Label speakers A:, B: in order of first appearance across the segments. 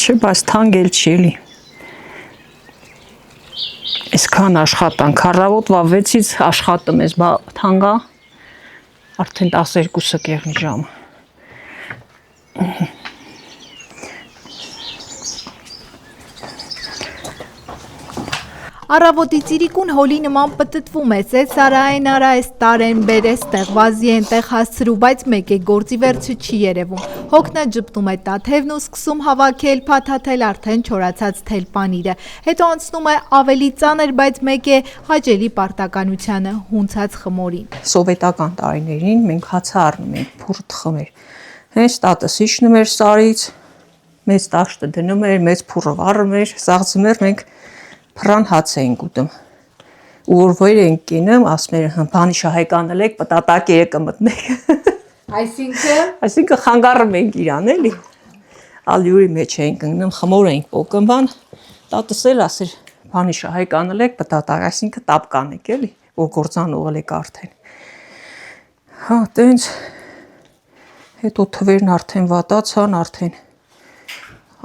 A: Չէ, բայց թանկ էլ չի էլի։ Այսքան աշխատանք, առավոտվա 6-ից աշխատում ես, բա թանկ է, արդեն 12-ը կեղնի ժամը։
B: Առավոտի ծիրիկուն հոլի նման պտտվում է, սեծ սարային արա ես տարեն բերես տեղ, վազի են տեղ հասցրու, բայց մեկ է գործի վերջը չի երևում։ Հոգնա ջպտում է տաթևն ու սկսում հավաքել, փաթաթել արդեն չորացած թել պանիրը։ Հետո անցնում է ավելի ծանր, բայց մեկ է հաճելի պարտականությանը, հունցած խմորին։
A: Սովետական տարիներին մենք հացը առնում ենք, փուրը թխում էր։ Հենց տատս իջնում էր սարից, մեծ տաշտը դնում էր, մեծ փուրը վառում էր, սաղձում էր, մենք փռան հաց էինք ուտում։ Ու որ վեր էինք կինում, ասում էր բանի շահեկանել եք, պտատակերը կմտնեք։ Այսինքն խանգարում էինք իրան, էլի։ Ալյուրի մեջ էինք ընկնում, խմոր էինք պոկում, բան, տատս էլ ասեր բանի շահեկանել եք, պտատակ, այսինքն տապ կանեք, էլի, որ գործան ուղղել եք արդեն։ Հա, տենց հետո թվերն արդեն վատացան, արդեն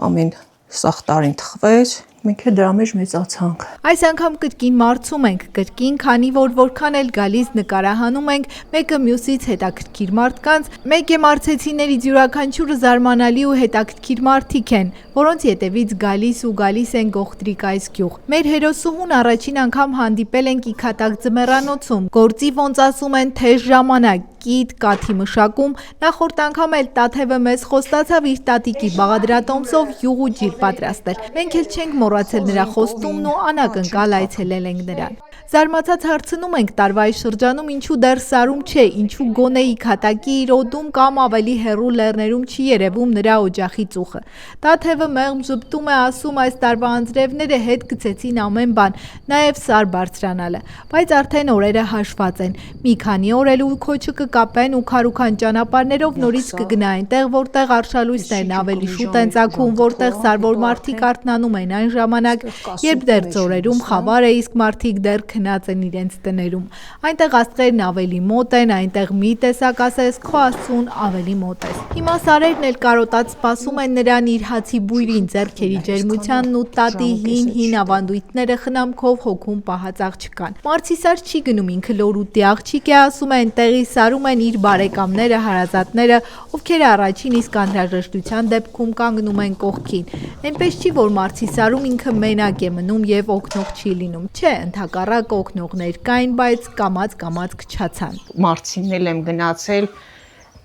A: ամեն սաղ տարին թխվեց, մենք է դրա մեջ մեծացանք։
B: Այս անգամ կրկին մարցում ենք, կրկին, քանի որ որքան էլ գալիս նկարահանում ենք, մեկը մյուսից հետաքրքիր մարդկանց, մեկ է մարցեցիներից յուրաքանչյուրը զարմանալի ու հետաքրքիր մարդիկ են, որոնց ետևից գալիս են գողտրիկ այս գյուղ։ Մեր հերոսուհուն առաջին անգամ հանդիպել ենք Իքաթակ ձմեռանոցում, գործի ոնց ասում են թեժ ժամանակ, կիտ, կաթի մշակում, նախորդ անգամ էլ Տաթևը մեզ խոստացավ իր տատիկի բաղադրատոմսով յուղ ու ջիր պատրաստել։ Մենք էլ չենք մոռացել նրա խոստումն ու անակնկալ այցելել ենք նրան։ Զարմացած հարցնում ենք տարվա այս շրջանում ինչու դեռ սարում չէ, ինչու գոնե Իքաթակի իր օդում կամ ավելի հեռու լեռներում չի երևում նրա օջախի ծուխը։ Տաթևը մեղմ ժպտում է, ասում այս տարվա անձրևները հետ գցեցին ամեն բան, նաև սար բարձրանալը, բայց արդեն օրերը հաշված են։ Մի քանի օր էլ ու քոչը կկապեն ու քարուքան ճանապարհներով նորից կգնա այնտեղ, որտեղ արշալույսներն ավելի շուտ են ծագում, որտեղ սարվոր մարդիկ արթնանում են այն ժամանակ, երբ դեռ ծորերում խավար է, իսկ մարդիկ դեռ քնած են իրենց տներում։ Այնտեղ աստղերն ավելի մոտ են, այնտեղ մի տեսակ ասես քո Աստծուն ավելի մոտ ես։ Հիմա սարերն էլ կարոտած սպասում են նրան իր հացի բույրին, ձեռքերի ջերմությանն ու տատի հին ավանդույթները խնամքով հոգում պահած աղջկան։ Մարցիսար չի գնում, ինքը լորուտի աղջիկ է, ասում է այնտեղի սարում են իր բարեկամները, հարազատները, ովքեր առաջին իսկ անհրաժեշտության դեպքում կանգնում են կողքին։ Այնպես չի, որ Մարցիսարում ինքը մենակ է մնում եւ օգնող չի լինում։ Չէ, ընդհակառակ օգնողներ կային, բայց կամած քչացան։
A: Մարցինն եմ գնացել,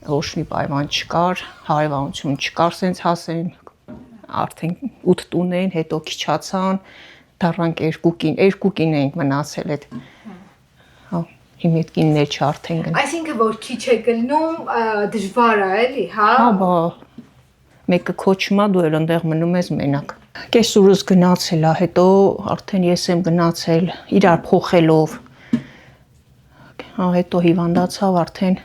A: ոչ մի պայման չկար, հարևանություն չկար, սենց հասեն, արդեն 8 տուն էին, հետո քչացան, դառնանք 2 կին էինք մնացել այդ։ Հա, հիմա այդ կիններ չարթեն գնա։
B: Այսինքն որ քիչ է գնում, դժվար է, էլի, հա։
A: Հա, բա մեկը քոչումա դու էլ այնտեղ մնում ես մենակ։ Կեսուրս գնացել է, հետո արդեն ես եմ գնացել իրար փոխելով։ Հա, հետո հիվանդացավ արդեն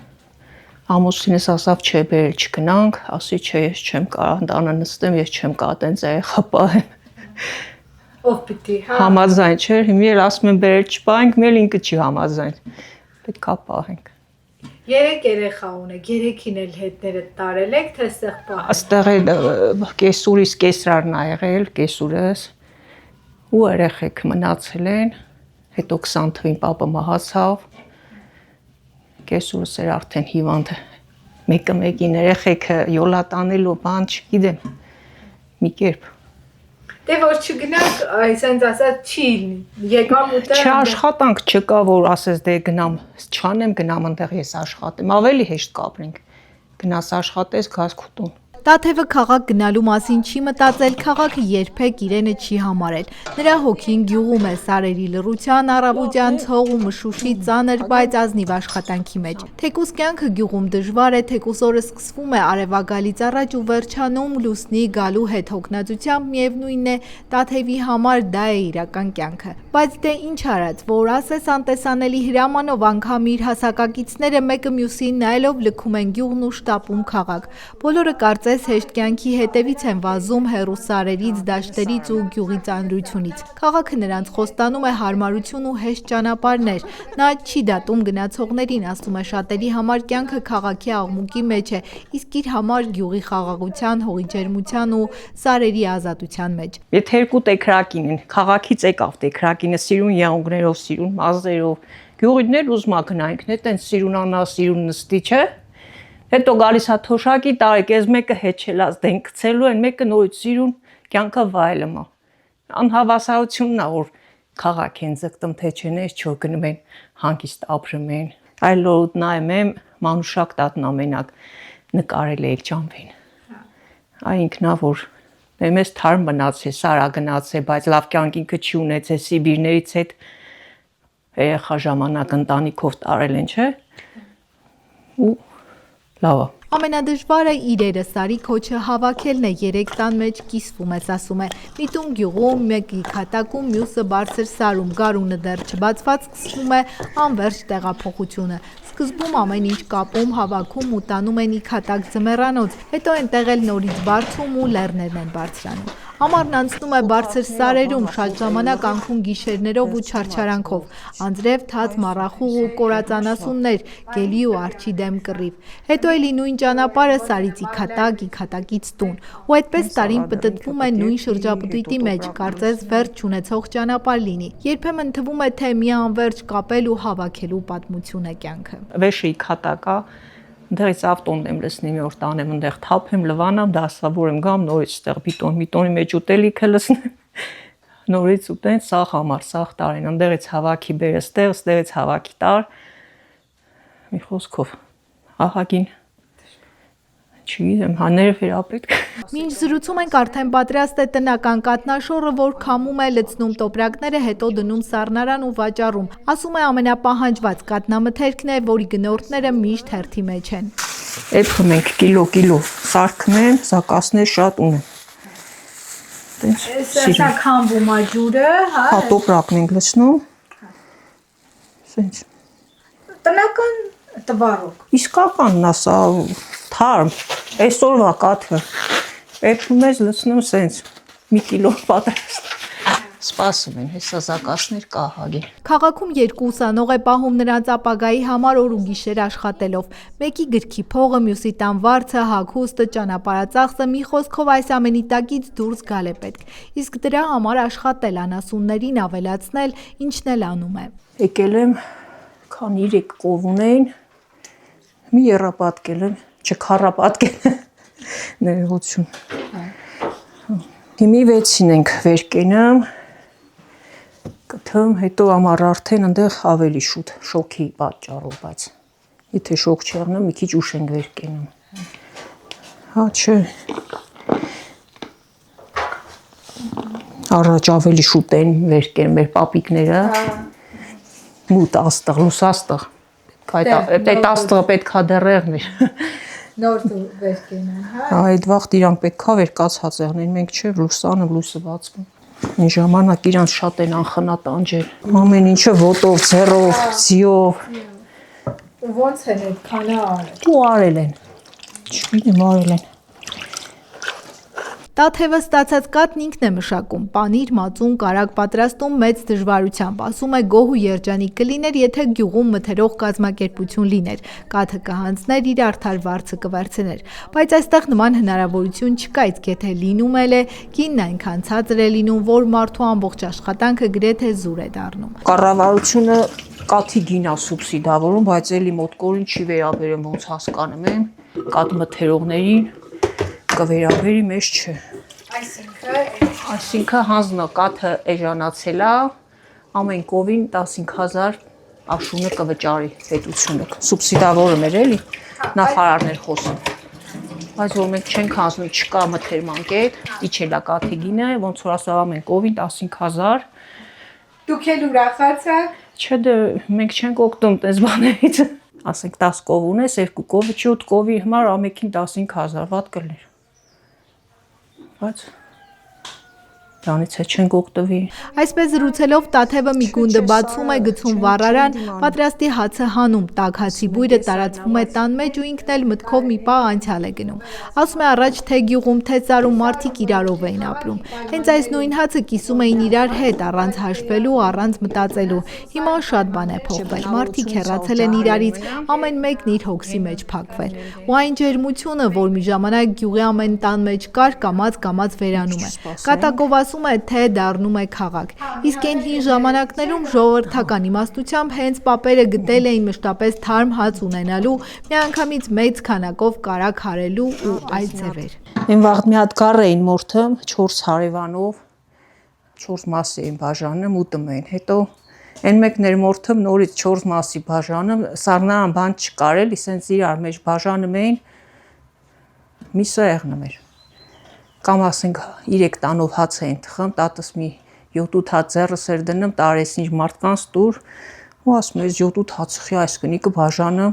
A: ամուսինս ասավ չէ, բերել չգնանք, ասի չէ, ես չեմ կարող տանը նստեմ, ես չեմ կարող տենց երեխա պահեմ։
B: Ով պիտի, հա։
A: Համաձայն չէ, հիմա էլ ասում են բերել չպահենք, մեր ինքը չի համաձայն։ Պետք է պահենք։
B: 3 երեխա ունեք, 3-ին էլ հետները տարել եք, թե ստեղ պահել։
A: Աստեղ էլ կեսուրիս կեսրարն ա եղել, կեսուրս ու երեխեք մնացել են, հետո 20 թվին պապը մահացավ, կեսուրս էր արդեն հիվանդ, մեկը մեկին երեխեքը յոլա տանելու բան չգիտեմ, մի կերպ։
B: Դե որ չգնաք, այսպես ասած չի եկամ ուտեմ։
A: Չաշխատանք չկա, որ ասես դե գնամ, չանեմ գնամ այնտեղ ես աշխատեմ, ավելի հեշտ կապրենք, գնաս աշխատես, գաս քո տուն։
B: Տաթևը քաղաք գնալու մասին չի մտածել, քաղաքը երբեք իրենը չի համարել։ Նրա հոգին գյուղում է սարերի լռության, առավոտյան ցող ու մշուշի ծանր, բայց ազնիվ աշխատանքի մեջ։ Թեկուզ կյանքը գյուղում դժվար է, թեկուզ օրը սկսվում է արևագալից առաջ ու վերջանում լուսնի գալու հետ հոգնածությամբ, միևնույնն է, Տաթևի համար դա է իրական կյանքը։ Բայց դե ինչ արած, որ ասես անտեսանելի հրամանով անգամ իր հասակակիցները մեկը մյուսին նայելով լքում են գյուղն ու շտապում քաղաք։ Բոլորը կարծես պարզապես հեշտ կյանքի հետևից են վազում հեռու սարերից, դաշտերից ու գյուղի ծանրությունից։ Քաղաքը նրանց խոստանում է հարմարություն ու հեշտ ճանապարհներ։ Նա չի դատում գնացողներին, ասում է շատերի համար կյանքը քաղաքի աղմուկի մեջ է, իսկ իր համար գյուղի խաղաղության, հողի ջերմության ու սարերի ազատության մեջ։
A: Եթե երկու տեքրակին են, քաղաքից եկավ տեքրակինը սիրուն եղունգներով, սիրուն մազերով, գյուղիներ ուզում ա գնայինք, նետեն սիրուն անա, սիրուն նստի, չէ։ Հետո գալիս է թոշակի տարեք, ես մեկը հեչելած դեն գցելու են, մեկը նորից սիրուն կյանքը վայելում է։ Անհավասարությունն է, որ քաղաք են ձգտում, թե չէ, ես չոր գնում են հանգիստ ապրում են։ Այլ լոտ նայում եմ, Մանուշակ տատն ամենակ նկարել է Եղջամբին։ Այ ինքնա որ մեզ թարմ մնացել, սարա գնացել, բայց լավ կյանք ինքը չի ունեցել, Սիբիրներից հետ երեխա ժամանակ ընտանիքով տարել են, չէ։ Ու լավ է։
B: Ամենադժվարը իրերը Սարի քոչը հավաքելն է, 3 տան մեջ կիսվում ես, ասում է։ Միտում գյուղում, մեկի քատակում, մյուսը բարձր սարում, գարունը դեռ չբացված սկսվում է անվերջ տեղափոխությունը։ Սկզբում ամեն ինչ կապում, հավաքում ու տանում են ի քատակ ձմեռանոց, հետո այնտեղ էլ նորից բարձում ու լեռներն են բարձրանում։ Ամառն անցնում է բարձր սարերում, շատ ժամանակ անցում գիշերներով ու չարչարանքով, անձրև, թաց, մառախուղ ու կորածանասուններ, գելի ու արջի դեմ կռիվ։ Հետո էլի նույն ճանապարհը Սարից ի քատակից տուն։ Ու այդպես տարին պտտվում է նույն շրջապտույտի մեջ, կարծես վերջ չունեցող ճանապարհ լինի։ Երբեմն թվում է, թե մի անվերջ կապել ու հավաքելու պատմություն է կյանքը։
A: Վեշի քատակա Դերից ավտոն եմ լսնի մի օր տանեմ, ընդեղ թափեմ, լվանամ, դասավոր եմ գամ, նորից ստեղ բիտոնի մեջ ուտելիքը լսնեմ, նորից ուտեն, սաղ համար, սաղ տարեն, ընդեղից հավաքի բերը ստեղ, ստեղից հավաքի տար, մի խոսքով, ահագին, չգիտեմ, հաները վերապետք։
B: Մինչ զրուցում ենք արդեն պատրաստ է տնական կատնաշորը, որ քամում է, լցնում տոպրակները, հետո դնում սառնարան ու վաճառում։ Ասում է ամենապահանջված կատնամթերքն է, որի գնորդները միշտ հերթի մեջ են։
A: Այդ խմենք կիլո սարքն եմ, զակասներ շատ ունեմ։
B: Սա քամվում է ջուրը, հա։
A: Հա տոպրակն ենք լցնում։ Սենց։
B: Տնական տվարок։
A: Իսկականն է սա թարմ, այսօրվա կաթը։ Պետքում ես լցնում սենց, մի կիլո պատրաստ։ Սպասում են, հեսա զակասներ կա հագի։
B: Քաղաքում 2 ուսանող է պահում նրանց ապագայի համար օր ու գիշեր աշխատելով։ Մեկի գրքի փողը, մյուսի տան վարձը, հագուստը, ճանապարհածախսը, մի խոսքով այս ամենի տակից դուրս գալ է պետք։ Իսկ դրա համար աշխատել, անասուններին ավելացնել, ինչն էլ անում է։
A: Եկել եմ, քան 3 կով ունեին, մի եռապատկել եմ, չքառապատկել, ներողություն։ Հիմի 6-ին ենք վեր կենամ, կթում, հետո ամառ արդեն ընդեղ ավելի շուտ շոքի պատճառով, բայց եթե շոք չեղնեմ, մի քիչ ուշ ենք վեր կենում։ Հա, չէ։ Առաջ ավելի շուտ են վեր կենում մեր պապիկները, մութ աստղ, լուսաստղ, այդ աստղը պետքա դեռեղներ։
B: Նոր վեր կենան, հա։
A: Այդ վաղտ իրանք պետքա վեր կացած եղնեն, մենք չէ, լուսանը լույսը բացվում։ Մի ժամանակ իրանք շատ են անխնա տանջել։ Ամեն ինչը ոտով, ձեռով, ձիով։
B: Ոնց են այդքանը արել։
A: Ու արել են։ Չգիտեմ, արել են։
B: Տաթևը ստացած կաթն ինքն է մշակում, պանիր, մածուն, կարագ պատրաստում մեծ դժվարությամբ, ասում է գոհ ու երջանիկ կլիներ, եթե գյուղում մթերող կազմակերպություն լիներ, կաթը կհանձներ, իր արդար վարձը կվերցներ, բայց այստեղ նման հնարավորություն չկա, իսկ եթե լինում էլ է, գինն այնքան ցածր է լինում, որ մարդու ամբողջ աշխատանքը գրեթե զուր է դառնում։
A: Կառավարությունը կաթի գին է սուբսիդավորում, բայց էլի մոտ կորին չի վերաբերում, ոնց հասկանում եմ, կաթ մթերողներին կվերաբերի մեզ չէ։ Այսինքն հանձնա կաթը էժանացել է, ամեն կովին 15000 աշունը կվճարի պետությունը, սուբսիդավորում էր էլի, նախարարներ խոսում։ Բայց որ մենք չենք հանձնում, չկա մթերման կետ, իջել է կաթի գինը, ոնց որ ասա ամեն կովին 15000։
B: Դուք էլ ուրախացա։
A: Չէ, դե մենք չենք օգտվում տես բաներից։ Ասենք 10 կով ունես, 2 կովը չի, 8 կովի համար ամենքին 15000 վատ կլներ։ Բայց Դրանից է չենք օգտվի։
B: Այսպես զրուցելով Տաթևը մի գունդը բացում է, գցում վառարան, պատրաստի հացը հանում, տաք հացի բույրը տարածվում է տան մեջ ու ինքն էլ մտքով մի պահ անցյալ է գնում։ Ասում է առաջ թե գյուղում, թե ծառում մարդիկ իրարով էին ապրում։ Հենց այս նույն հացը կիսում էին իրար հետ, առանց հաշվելու, առանց մտածելու։ Հիմա շատ բան է փոխվել, մարդիկ հեռացել են իրարից, ամեն մեկն իր հոգսի մեջ փակվել։ Ու այն ջերմությունը, որ մի ժամանակ գյուղի ամեն տան մեջ կար, կամաց վերանում է։ Կատակով ասում է, թե դառնում է քաղաք։ Իսկ այն հին ժամանակներում ժողովրդական իմաստությամբ հենց պապերը գտել էին մշտապես թարմ հաց ունենալու, միանգամից մեծ քանակով կարագ հարելու ու այլ ձևեր։
A: Այն վաղ մի հատ գառ էին մորթը 4 հարևանով 4 մասի էին բաժանում ուտում էին։ Հետո այն մեկներ մորթը նորից 4 մասի բաժանում սառնարան բան չկար էլ, իսենց իրար մեջ բաժանում էին մի սեղնում էր։ Կամ ասենք 3 տանով հաց էին թխում, տատս մի 7-8 հաց ձեռս էր դնում, տարես ինչ մարդկանց տուր ու ասում էր 7-8 հաց խի այս կնիկը բաժանը։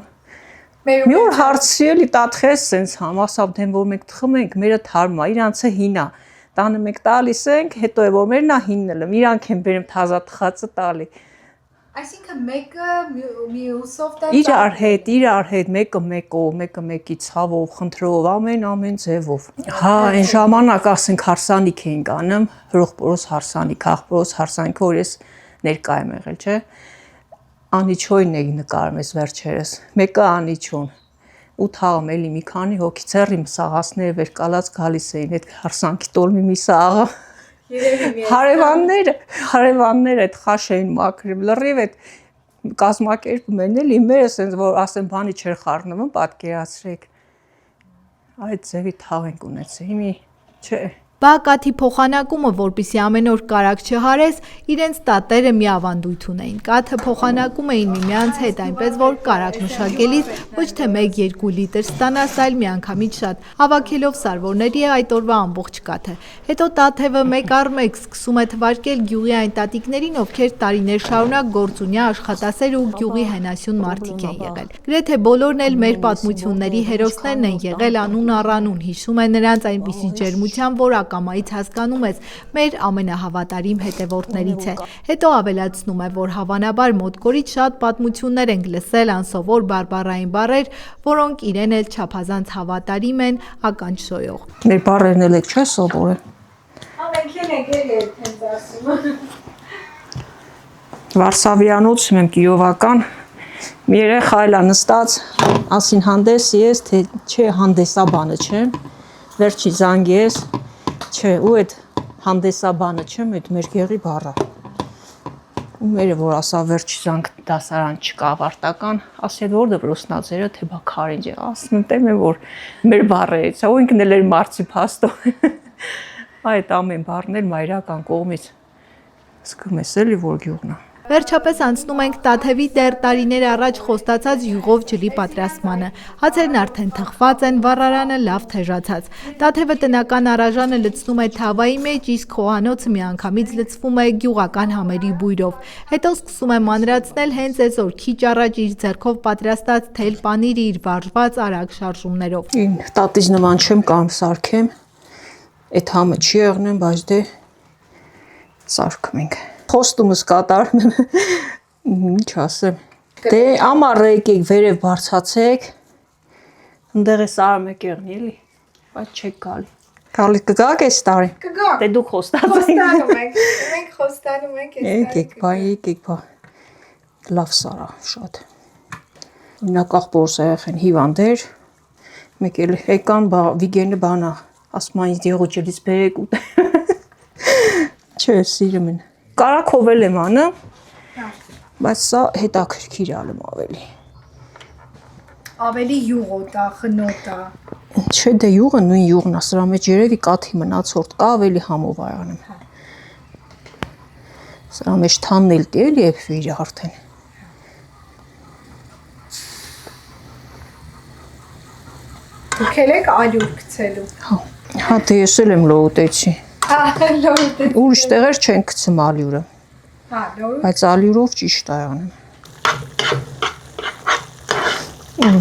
A: Մի օր հարցրի էլի տատխես սենց համասավ դեմ որ մենք թխում ենք, մերը թարմ է, իրանցը հին է։ Տանը մենք տալիս ենք, հետո է որ մերն է հինն եմ, իրանք են բերում թազա թխածը տալի։
B: Այսինքն մեկը մյուսով
A: իրար հետ մեկը մեկի ցավով, խնդրով, ամեն ձևով։ Հա, այն ժամանակ ասենք հարսանիք էին անում, հրողբորոս հարսանիք, աղբորոս հարսանիքը, որ ես ներկա եմ եղել, չէ։ Անիչոյն էի նկարում ես վերջերս։ Մեկը անիչոն։ Ու թաղում էլի մի քանի հոգի ցերրի սաղասները վեր կալած գալիս էին այդ հարսանքի տոլմի մի սաղը։ Հարևանները այդ խաշ էին մաքրում, լրիվ այդ կազմակերպում են էլի, մերը սենց որ ասեն բանի չեր խառնվում, պատկերացրեք։ Այդ ձևի թաղ ենք ունեցել, հիմի չէ։
B: Բա կաթի փոխանակումը, որպեսզի ամեն օր կարագ չհարես, իրենց տատերը մի ավանդույթ ունեին։ Կաթը փոխանակում էին միմյանց հետ, այնպես որ կարագ մշակելիս ոչ թե 1-2 լիտր ստանաս, այլ միանգամից շատ, հավաքելով սարվորների այդ օրվա ամբողջ կաթը։ Հետո Տաթևը մեկ առ մեկ սկսում է թվարկել գյուղի այն տատիկներին, ովքեր տարիներ շարունակ գործունյա աշխատասեր ու գյուղի հենասյուն մարդիկ են եղել։ Գրեթե բոլորն էլ մեր պատմությունների հերոսներն են եղել անուն առ անուն, հիշում են նրանց այնպիսի ջերմությամբ, որ կամայից հասկանում ես, մեր ամենահավատարիմ հետևորդներից է։ Հետո ավելացնում է, որ հավանաբար մոտկորից շատ պատմություններ ենք լսել անսովոր բարբառային բառեր, որոնք իրեն էլ չափազանց հավատարիմ են, ականջսոյող։
A: Մեր բառերն էլ չէ սովորը։
B: Ամենքին եկել հենց ասում։
A: Վարսավյանոցում եմ Կիովական, մի երեխա էլ նստած, ասին հանդես ես, թե չէ հանդեսաբանը չեմ, վերջի զանգ ես, չէ, ու այդ հանդեսաբանը չեմ, այդ մեր գեղի բառը։ Ու մերը որ ասա վերջի զանգ դասարան չկա ավարտական, ասի որ դպրոցնացերը թե բա քարինջ է, ասում եմ տեմ որ մեր բառերից, ու ինքն էլ էր մարցի փաստով։ Այդ ամեն բառն էլ մայրական կողմից սկում ես էլի որ գյուղն է։
B: Վերջապես անցնում ենք Տաթևի դեռ տարիներ առաջ խոստացած յուղով ջլի պատրաստմանը։ Հացերն արդեն թխված են, վառարանը լավ թեժացած։ Տաթևը տնական արաժանը լցնում է թավայի մեջ, իսկ խոհանոցը միանգամից լցվում է գյուղական համերի բույրով։ Հետո սկսում է մանրացնել հենց այսօր քիչ առաջ իր ձեռքով պատրաստած թել պանիրը իր վարժված արագ շարժումներով։
A: Տատիս նման չեմ կամ սարքեմ, այդ համը չի եղնեմ, բայց դե սարքում ենք։ Խոստումս կատարում եմ, ինչ ասեմ, դե ամառը եկեք վերև բարձացեք, ընդեղ է սարում եք եղնի էլի, բայց չեք գալի, գալի կգակ ես տարի, դե դուք խոստանում եք,
B: մենք խոստանում ենք,
A: եկեք, լավ սարա շատ, նակաղ բորս եղեն հիվանդեր, մեկ էլ եկան վիգենը բանա, ասում այն դեղոջելից բերեք ուտ, չէ սիրում են, կարակովել եմ անը, բայց սա հետաքրքիր ալում ավելի։
B: Ավելի յուղոտ է, խնոտ է։
A: Չէ դե յուղը նույն յուղն է, սրա մեջ երևի կաթի մնացորդ կա, ավելի համով անում։ Սրա մեջ թանն էլ տի էլի եփվիր արդեն։
B: Դուք եք ալյուր գցելու։
A: Հա դե ես էլ եմ լոուտեցի։ Ուրիշ տեղեր չեն գցում ալյուրը։ Բայց ալյուրով ճիշտ է անում։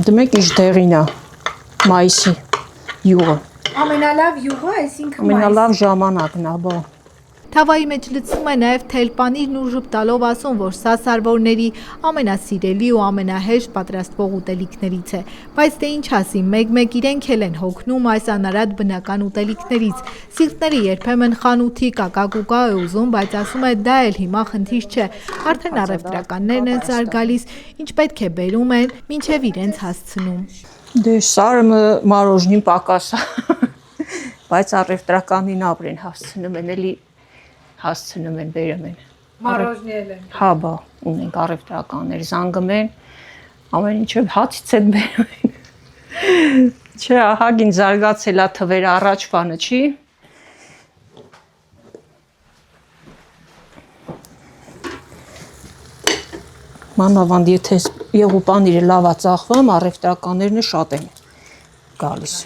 A: Դեմեք իշ դեղին է մայիսի յուղը։
B: Ամենալավ յուղը, այսինքն մայիս։
A: Ամենալավ ժամանակն է, բա։
B: Թավայի մեջ լցնում է նաև թելպանիրն ու ժպտալով ասում, որ սա սարվորների ամենասիրելի ու ամենահեշտ պատրաստվող ուտելիքներից է, բայց դե ինչ ասի, մեկ-մեկ իրենք էլ են հոգնում այս անարատ բնական ուտելիքներից։ Սիրտները երբեմն խանութի կակա-կուկա է ուզում, բայց ասում է դա էլ հիմա խնդիր չէ, արդեն առևտրականներն են սար գալիս, ինչ պետք է բերում են, մինչև իրենց հասցնում։
A: Դե սարը մարոժնին պակաս է, բայց առևտրականին ապրեն հասցնում են, էլի հասցնում են, բերում են։
C: Մարոժնի էլ են։
A: Հա, բա, ունենք առևտրականներ, զանգում են, ամեն ինչը հացից են բերում են։ Չէ, ահագին զարգացել է թվերը առաջվանը, չի։ Մանավանդ եթե եղուպանիրը լավ է ծախվում, առևտրականներն շատ են գալիս։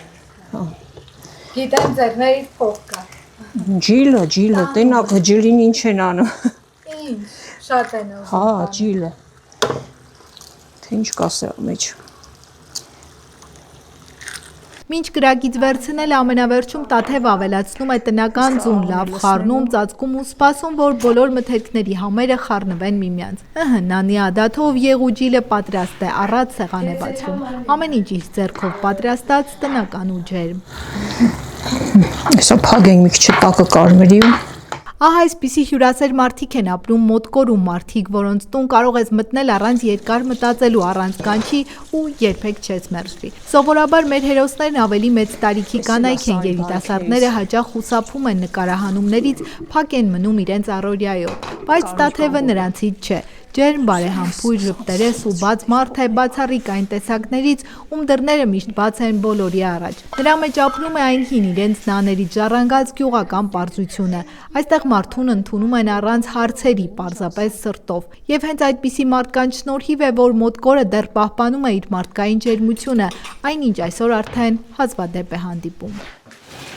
C: Գիտեմ ձեռներից փող կա։
A: Ջիլը, տենակ ջիլին ինչ են անում։
C: Ինչ, շատ են ուզում։
A: Հա, ջիլը։ Թե ինչ կա սա մեջ։
B: Մինչ կրակից վերցնել ամենավերջում Տաթև ավելացնում է տնական ձուն, լավ խառնում, ծածկում ու սպասում, որ բոլոր մթերքների համերը խառնվեն միմյանց։ Նանի ադաթով եղու ջիլը պատրաստ է, առատ սեղան է բացվում։ Ամեն ինչ իր ձեռքով պատրաստած, տնական ու ջերմ։
A: Այսօ փագենք մի քիչ տակը կարմրի ու
B: Ահա այսպիսի հյուրասեր մարդիկ են ապրում Մոտկորում, մարդիկ, որոնց տուն կարող ես մտնել առանց երկար մտածելու, առանց կանչի ու երբեք չես մերժվի։ Սովորաբար մեր հերոսներն ավելի մեծ տարիքի կանայք են, երիտասարդները հաճախ խուսափում են նկարահանումներից, փակ են մնում իրենց առօրյայով, բայց Տաթևը նրանցից չէ։ Ջերմ բարեհամբույր ժպտերես ու բաց մարդ է, բացառիկ այն տեսակներից, ում դռները միշտ բաց են բոլորի առաջ։ Նրա մեջ ապրում է այն հին իրենց նաներից ժառանգած գյուղական պարզությունը։ Այստեղ մարդուն ընդունում են առանց հարցերի, պարզապես սրտով։ Եվ հենց այդպիսի մարդկանց շնորհիվ է, որ Մոտկորը դեռ պահպանում է իր մարդկային ջերմությունը, այնինչ այսօր արդեն հազվադեպ է հանդիպում։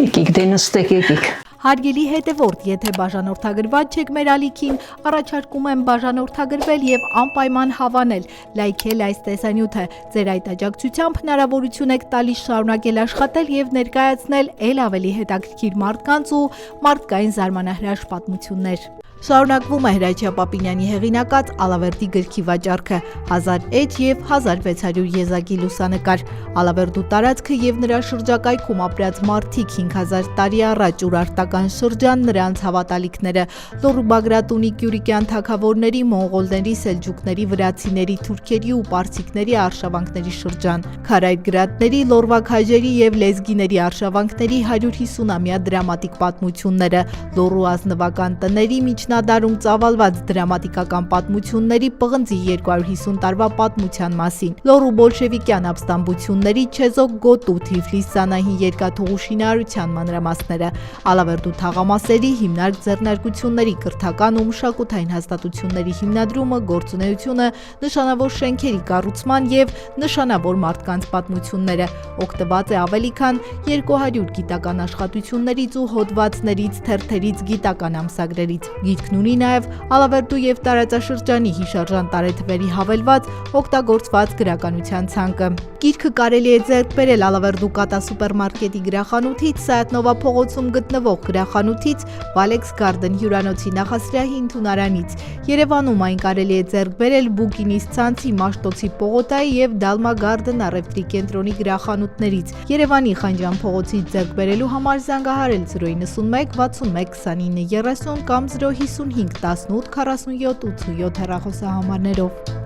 A: Եկեք դե նստեք, եկեք։
B: Հարգելի հետևորդ, եթե բաժանորդագրված չեք մեր ալիքին, առաջարկում եմ բաժանորդագրվել եւ անպայման հավանել, լայքել այս տեսանյութը։ Ձեր այդ աջակցությամբ հնարավորություն եք տալիս շարունակել աշխատել եւ ներկայացնել ել ավելի հետաքրքիր մարդկանց ու մարդկային զարմանահրաշ պատմություններ։ Շարունակվում է Հրաչյա Պապինյանի հեղինակած Ալավերդի գրքի վաճառքը 1000 էջ եւ 1600 եզակի լուսանկար։ Ալավերդու տարածքը եւ նրա շրջակայքում ապրած մարդիկ 5000 տարի առաջ ուրարտական շրջան, նրանց հավատալիքները, Լոռու Բագրատունի Կյուրիկյան թագավորների, մոնղոլների, սելջուկների, վրացիների, թուրքերի ու պարսիկների արշավանքների շրջան, Քարայր գրատների, Լոռվակ հաջերի եւ լեզգիների արշավանքների 150-ամյա դրամատիկ պատմությունները, Լոռու ազնվական տների միջնադարում ծավալված դրամատիկական պատմությունների պղնձի 250 տարվա պատմության մասին, Լոռու բոլշևիկյան ապստամբությունների Չեզոք գոտու, Թիֆլիս Սանահին երկաթուղու շինարարության մանրամասները, Ալավերդու թաղամասերի հիմնարկ ձեռնարկությունների, կրթական ու մշակութային հաստատությունների հիմնադրումը, գործունեությունը, նշանավոր շենքերի կառուցման եւ նշանավոր մարդկանց պատմությունները, օգտված է ավելի քան 200 գիտական աշխատություններից ու հոդվածներից, թերթերից, գիտական ամսագրերից։ Գիրքն ունի նաև Ալավերդու եւ տարածաշրջանի հիշարժան տարեթվերի հավելված օգտագործված գրականության ցանկը։ Գիրքը կարելի է ձեռք բերել Ալավերդու Կատա սուպերմարկետի գրախանութից, Սայաթնովա փողոցում գտնվող գրախանութից, Valex Garden հյուրանոցի նախասրահի ընդունարանից։ Երևանում այն կարելի է ձեռք բերել Բուկինիս ցանցի, Մաշտոցի պողոտայի եւ Դալմա Garden առևտրի կենտրոնի գրախանութներից։ Երևանի Խանջան փողոցից ձեռք բերելու համար զանգահարել 091 61 29 30 կամ 055 18 47 87 հեռախոսահամարներով։